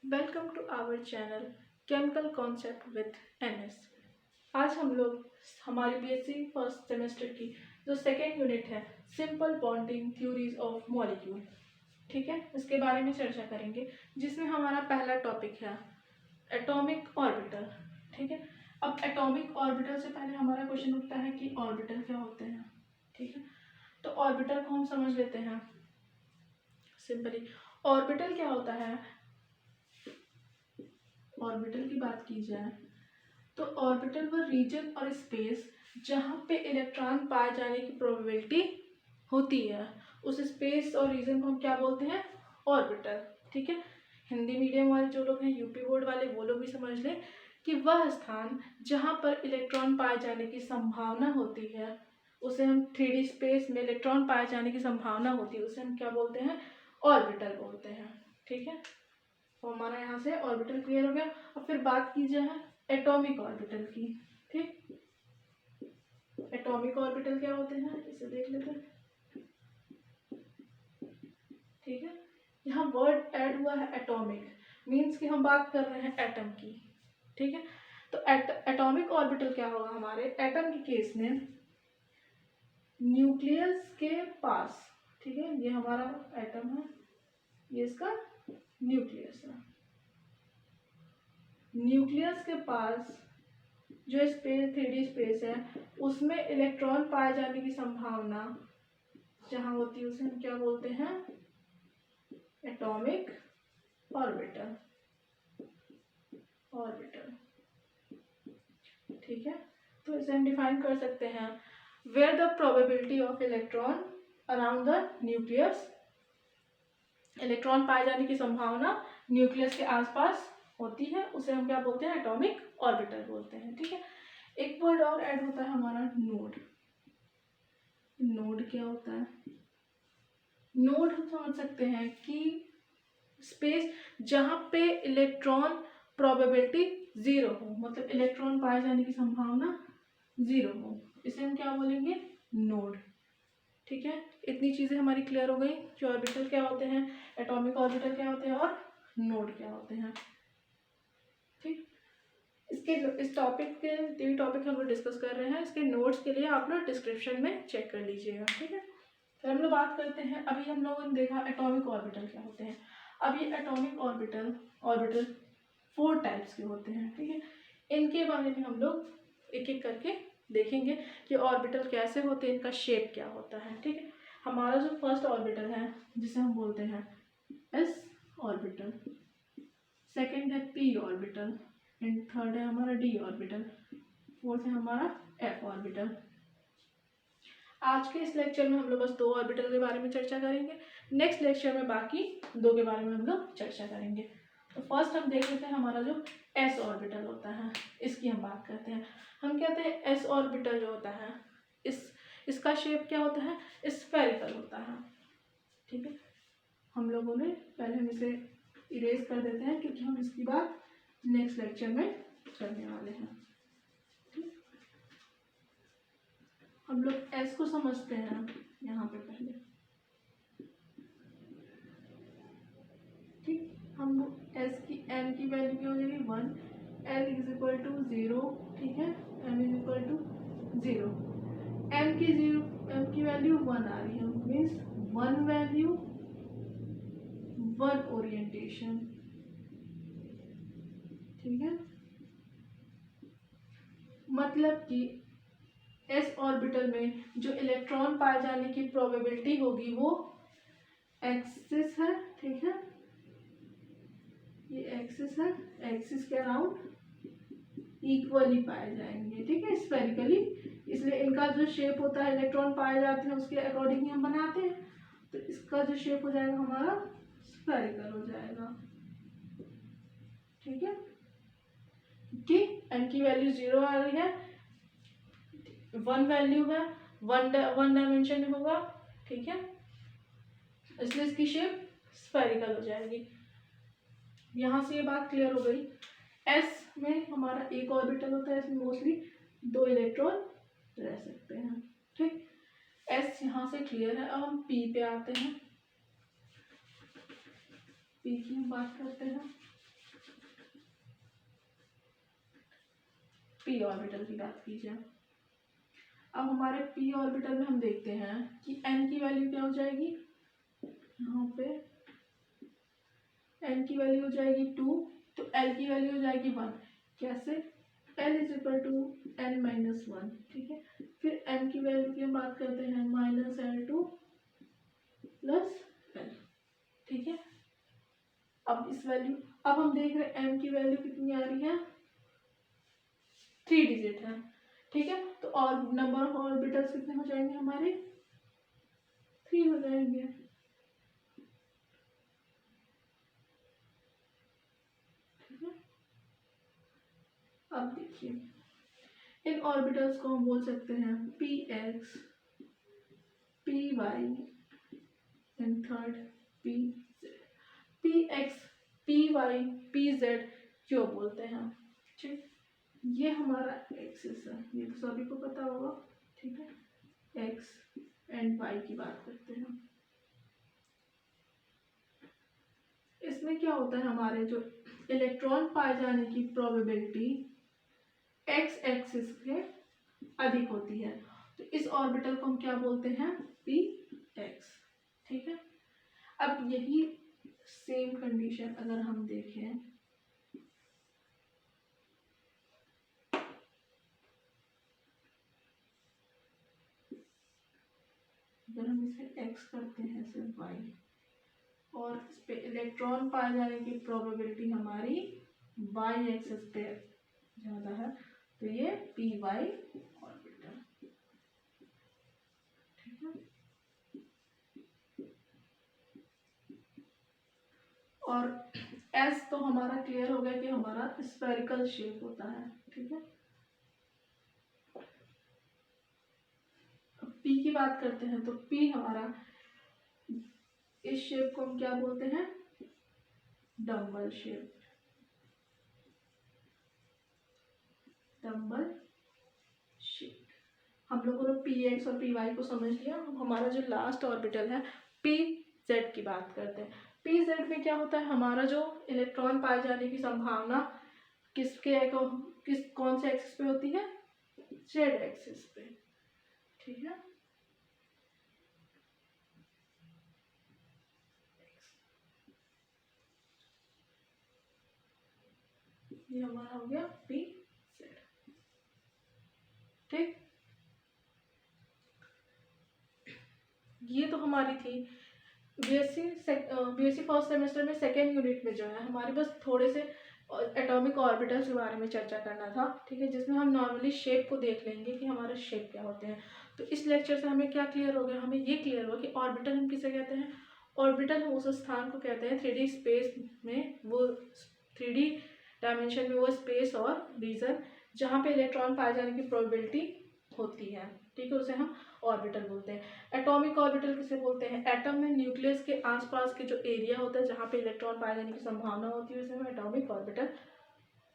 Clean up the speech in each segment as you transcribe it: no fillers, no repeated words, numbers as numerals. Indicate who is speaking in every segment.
Speaker 1: Welcome to our channel chemical concept with NS. आज हम लोग हमारी बीएससी फर्स्ट सेमेस्टर की जो सेकेंड यूनिट है simple bonding theories of molecule, ठीक है, इसके बारे में चर्चा करेंगे, जिसमें हमारा पहला टॉपिक है एटॉमिक ऑर्बिटल। ठीक है, अब एटॉमिक ऑर्बिटल से पहले हमारा क्वेश्चन उठता है कि ऑर्बिटल क्या होते हैं। ठीक है, तो ऑर्बिटल को हम समझ लेते हैं सिंपली। ऑर्बिटल क्या होता है, ऑर्बिटल की बात की जाए तो ऑर्बिटल वो रीजन और स्पेस जहाँ पे इलेक्ट्रॉन पाए जाने की प्रोबेबिलिटी होती है, उस स्पेस और रीजन को हम क्या बोलते हैं, ऑर्बिटल। ठीक है, हिंदी मीडियम वाले जो लोग हैं, यूपी बोर्ड वाले, वो लोग भी समझ लें कि वह स्थान जहाँ पर इलेक्ट्रॉन पाए जाने की संभावना होती है, उसे हम 3D स्पेस में इलेक्ट्रॉन पाए जाने की संभावना होती है, उसे हम क्या बोलते हैं, ऑर्बिटल बोलते हैं। ठीक है, तो हमारा यहाँ से ऑर्बिटल क्लियर हो गया। और फिर बात की जाए एटॉमिक ऑर्बिटल की। ठीक, एटॉमिक ऑर्बिटल क्या होते हैं, इसे देख लेते हैं। ठीक है, यहाँ वर्ड ऐड हुआ है एटॉमिक, मीन्स कि हम बात कर रहे हैं एटम की। ठीक है, तो एटॉमिक ऑर्बिटल क्या होगा, हमारे एटम के केस में न्यूक्लियस के पास, ठीक है, ये हमारा एटम है, ये इसका न्यूक्लियस है। न्यूक्लियस के पास जो स्पेस 3D स्पेस है, उसमें इलेक्ट्रॉन पाए जाने की संभावना जहाँ होती है, उसे हम क्या बोलते हैं, एटॉमिक ऑर्बिटल। ऑर्बिटल, ठीक है, तो इसे हम डिफाइन कर सकते हैं, where the probability of electron around the nucleus, electron पाए जाने की संभावना न्यूक्लियस के आसपास होती है, उसे हम क्या बोलते हैं, एटॉमिक ऑर्बिटल बोलते हैं। ठीक है, एक वर्ड और ऐड होता है हमारा नोड। नोड क्या होता है, नोड हम समझ सकते हैं कि स्पेस जहाँ पे इलेक्ट्रॉन प्रोबेबिलिटी 0 हो, मतलब इलेक्ट्रॉन पाए जाने की संभावना 0 हो, इसे हम क्या बोलेंगे, नोड। ठीक है, इतनी चीज़ें हमारी क्लियर हो गई, जो ऑर्बिटल क्या होते हैं, एटॉमिक ऑर्बिटल क्या होते हैं और नोड क्या होते हैं। ठीक, इसके इस टॉपिक के 3 टॉपिक हम लोग डिस्कस कर रहे हैं, इसके नोट्स के लिए आप लोग डिस्क्रिप्शन में चेक कर लीजिएगा। ठीक है, फिर हम लोग बात करते हैं, अभी हम लोगों ने देखा एटॉमिक ऑर्बिटल क्या होते हैं। अब ये एटॉमिक ऑर्बिटल 4 टाइप्स के होते हैं। ठीक है, इनके बारे में हम लोग एक एक करके देखेंगे कि ऑर्बिटल कैसे होते हैं, इनका शेप क्या होता है। ठीक है, हमारा जो फर्स्ट ऑर्बिटल है जिसे हम बोलते हैं एस ऑर्बिटल, सेकेंड है पी ऑर्बिटल, एंड थर्ड है हमारा डी ऑर्बिटल, फोर्थ है हमारा एफ ऑर्बिटल। आज के इस लेक्चर में हम लोग बस 2 ऑर्बिटल के बारे में चर्चा करेंगे, नेक्स्ट लेक्चर में बाकी 2 के बारे में हम लोग चर्चा करेंगे। तो फर्स्ट हम देख लेते हैं हमारा जो एस ऑर्बिटल होता है, इसकी हम बात करते हैं। हम कहते हैं एस ऑर्बिटल जो होता है, इसका शेप क्या होता है, स्फेरिकल होता है। ठीक है, हम लोगों ने पहले हम इसे इरेज कर देते हैं क्योंकि हम इसकी बात नेक्स्ट लेक्चर में करने वाले हैं। हम लोग एस को समझते हैं यहाँ पे पहले। ठीक, हम एस की एन की वैल्यू क्या हो जाएगी 1, एल इज इक्वल टू 0। ठीक है, m is equal to 0, m की वैल्यू 1 आ रही है, मीन्स 1 वैल्यू 1 ओरिएंटेशन। ठीक है, मतलब कि एस ऑर्बिटल में जो इलेक्ट्रॉन पाए जाने की प्रोबेबिलिटी होगी वो एक्सिस है। ठीक है, ये एक्सिस है, एक्सिस के अराउंड इक्वली पाए जाएंगे। ठीक है, स्फेरिकली, इसलिए इनका जो शेप होता है, इलेक्ट्रॉन पाए जाते हैं उसके अकॉर्डिंग ही हम बनाते हैं, तो इसका जो शेप हो जाएगा हमारा स्फेरिकल हो जाएगा। ठीक है, कि एन की वैल्यू 0 आ रही है, 1 वैल्यू है, 1 डायमेंशन होगा। ठीक है, इसलिए इसकी शेप स्फेरिकल हो जाएगी। यहाँ से ये बात क्लियर हो गई। एस में हमारा एक ऑर्बिटल होता है, इसमें मोस्टली 2 इलेक्ट्रॉन रह सकते हैं। ठीक, एस यहाँ से क्लियर है। अब हम पी पे आते हैं, पी की हम बात करते हैं। p ऑर्बिटल की बात कीजिए। अब हमारे p ऑर्बिटल में हम देखते हैं कि n की वैल्यू क्या हो जाएगी, यहाँ पे n की वैल्यू हो जाएगी 2, तो l की वैल्यू हो जाएगी 1। कैसे, l is equal to n minus 1, ठीक है। फिर m की वैल्यू की हम बात करते हैं माइनस L2 प्लस l, ठीक है। अब इस वैल्यू, अब हम देख रहे हैं m की वैल्यू कितनी आ रही है, 3 डिजिट है, ठीक है। तो और नंबर ऑफ ऑर्बिटल्स कितने हो जाएंगे हमारे, 3 हो जाएंगे, ठीक है। अब देखिए इन ऑर्बिटल्स को हम बोल सकते हैं px, py and third pz। px, py, pz क्यों बोलते हैं, ठीक। ये हमारा एक्सिस है, ये तो सभी को पता होगा, ठीक है। एक्स एंड वाई की बात करते हैं। इसमें क्या होता है, हमारे जो इलेक्ट्रॉन पाए जाने की प्रोबेबिलिटी एक्स एक्सिस के अधिक होती है, तो इस ऑर्बिटल को हम क्या बोलते हैं, पी एक्स, ठीक है। अब यही सेम कंडीशन अगर हम देखें, अगर हम इसे x करते हैं सिर्फ y, और इस पे इलेक्ट्रॉन पाए जाने की प्रोबेबिलिटी हमारी y एक्सिस पे ज्यादा है, तो ये पी वाई ऑर्बिटल, ठीक है। और s तो हमारा क्लियर हो गया कि हमारा स्फेरिकल शेप होता है, ठीक है। p की बात करते हैं तो p हमारा, इस शेप को हम क्या बोलते हैं, डम्बल शेप, डम्बल शेप। हम लोगों ने पी एक्स और पी वाई को समझ लिया। अब हमारा जो लास्ट ऑर्बिटल है पी जेड की बात करते हैं। पी जेड में क्या होता है, हमारा जो इलेक्ट्रॉन पाए जाने की संभावना कौन से एक्सिस पे होती है, जेड एक्सिस पे, ठीक है। ये हमारा हो गया पी जेड, ठीक। ये तो हमारी थी बीएससी फर्स्ट सेमेस्टर में सेकेंड यूनिट में जो है हमारे बस थोड़े से एटॉमिक ऑर्बिटल्स के बारे में चर्चा करना था, ठीक है, जिसमें हम नॉर्मली शेप को देख लेंगे कि हमारे शेप क्या होते हैं। तो इस लेक्चर से हमें क्या क्लियर हो गया, हमें ये क्लियर हुआ कि ऑर्बिटल हम किसे कहते हैं, ऑर्बिटल हम उस स्थान को कहते हैं 3D स्पेस में, वो 3D डायमेंशन में वो स्पेस और रीजन जहाँ पे इलेक्ट्रॉन पाए जाने की प्रोबेबिलिटी होती है, ठीक है, उसे हम ऑर्बिटल बोलते हैं। एटॉमिक ऑर्बिटल किसे बोलते हैं, एटम में न्यूक्लियस के आसपास के जो एरिया होता है जहाँ पे इलेक्ट्रॉन पाए जाने की संभावना होती है उसे हम एटॉमिक ऑर्बिटल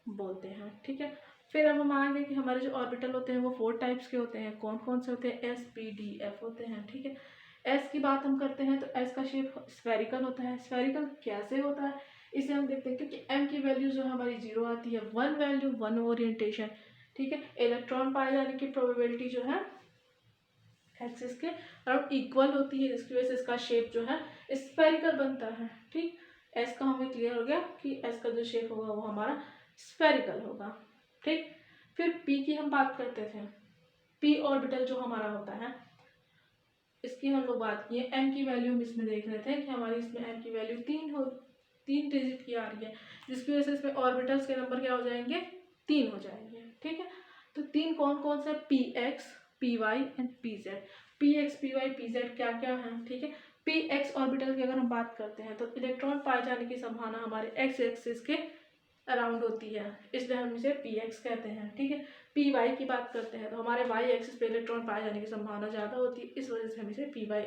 Speaker 1: बोलते हैं, ठीक है। फिर अब हम आएंगे कि हमारे जो ऑर्बिटल होते हैं वो 4 टाइप्स के होते हैं। कौन कौन से होते हैं, एस पी डी एफ होते हैं, ठीक है। एस की बात हम करते हैं तो एस का शेप स्फेरिकल होता है। स्फेरिकल कैसे होता है, इसे हम देखते हैं क्योंकि एम की वैल्यू जो हमारी 0 आती है, 1 वैल्यू 1 ओरिएंटेशन, ठीक है। इलेक्ट्रॉन पाए जाने की प्रोबेबिलिटी जो है एक्सिस के अराउंड इक्वल होती है, जिसकी वजह से इसका शेप जो है स्फेरिकल बनता है, ठीक। एस का हमें क्लियर हो गया कि एस का जो शेप होगा वो हमारा स्फेरिकल होगा, ठीक। फिर पी की हम बात करते थे, पी ऑर्बिटल जो हमारा होता है इसकी हम लोग बात किए, एम की वैल्यू हम इसमें देख रहे थे कि हमारी इसमें एम की वैल्यू 3 डिजिट की आ रही है, जिसकी वजह से इसमें ऑर्बिटल्स के नंबर क्या हो जाएंगे, 3 हो जाएंगे, ठीक है। तो 3 कौन कौन से, p x, p y and p z. P x, p y, p z क्या क्या है, ठीक है। पी एक्स ऑर्बिटल की अगर हम बात करते हैं तो इलेक्ट्रॉन पाए जाने की संभावना हमारे एक्स एक्सिस के अराउंड होती है, इसलिए हम इसे पी एक्स कहते हैं, ठीक है। पी वाई की बात करते हैं तो हमारे वाई एक्सिस पे इलेक्ट्रॉन पाए जाने की संभावना ज़्यादा होती है, इस वजह से हम इसे पी वाई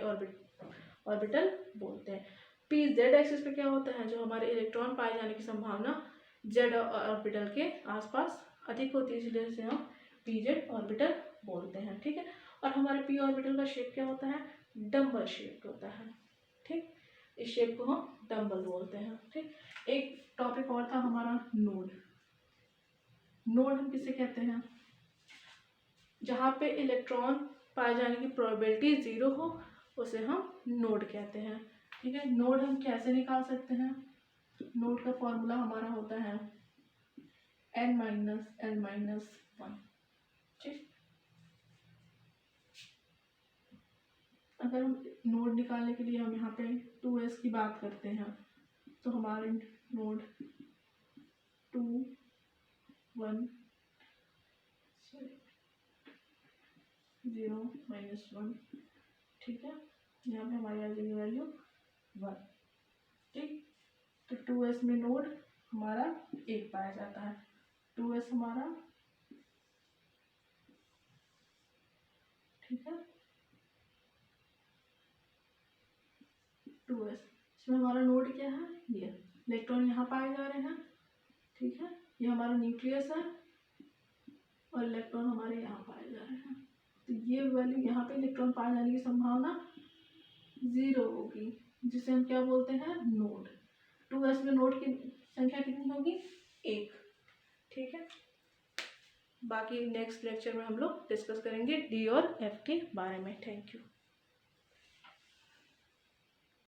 Speaker 1: ऑर्बिटल बोलते हैं। पी जेड एक्सिस पे क्या होता है, जो हमारे इलेक्ट्रॉन पाए जाने की संभावना जेड ऑर्बिटल के आसपास अधिक होती है, इसलिए इसे हम पी जेड ऑर्बिटल बोलते हैं, ठीक है। और हमारे पी ऑर्बिटल का शेप क्या होता है, डम्बल शेप होता है, ठीक। इस शेप को हम डम्बल बोलते हैं, ठीक। एक टॉपिक और था हमारा नोड। नोड हम किसे कहते हैं, जहाँ पे इलेक्ट्रॉन पाए जाने की प्रोबेबिलिटी 0 हो उसे हम नोड कहते हैं। ठीक है, नोड हम कैसे निकाल सकते हैं? नोड का फॉर्मूला हमारा होता है n-n-1। ठीक, अगर हम नोड निकालने के लिए हम यहाँ पे 2s की बात करते हैं तो हमारे नोड 2 1 0 -1। ठीक है, यहाँ पे हमारी आ जाएगी वैल्यू 1। ठीक, तो 2s में नोड हमारा 1 पाया जाता है। 2s हमारा, ठीक है, 2s, इसमें हमारा नोड क्या है? ये इलेक्ट्रॉन यहाँ पाए जा रहे हैं। ठीक है, ये हमारा न्यूक्लियस है और इलेक्ट्रॉन हमारे यहाँ पाए जा रहे हैं। तो ये वैल्यू यहाँ पे इलेक्ट्रॉन पाए जाने की संभावना 0 होगी, जिसे हम क्या बोलते हैं? नोड। 2s में नोड की संख्या कितनी होगी? 1। ठीक है, बाकी नेक्स्ट लेक्चर में हम लोग डिस्कस करेंगे डी और एफ के बारे में। Thank you.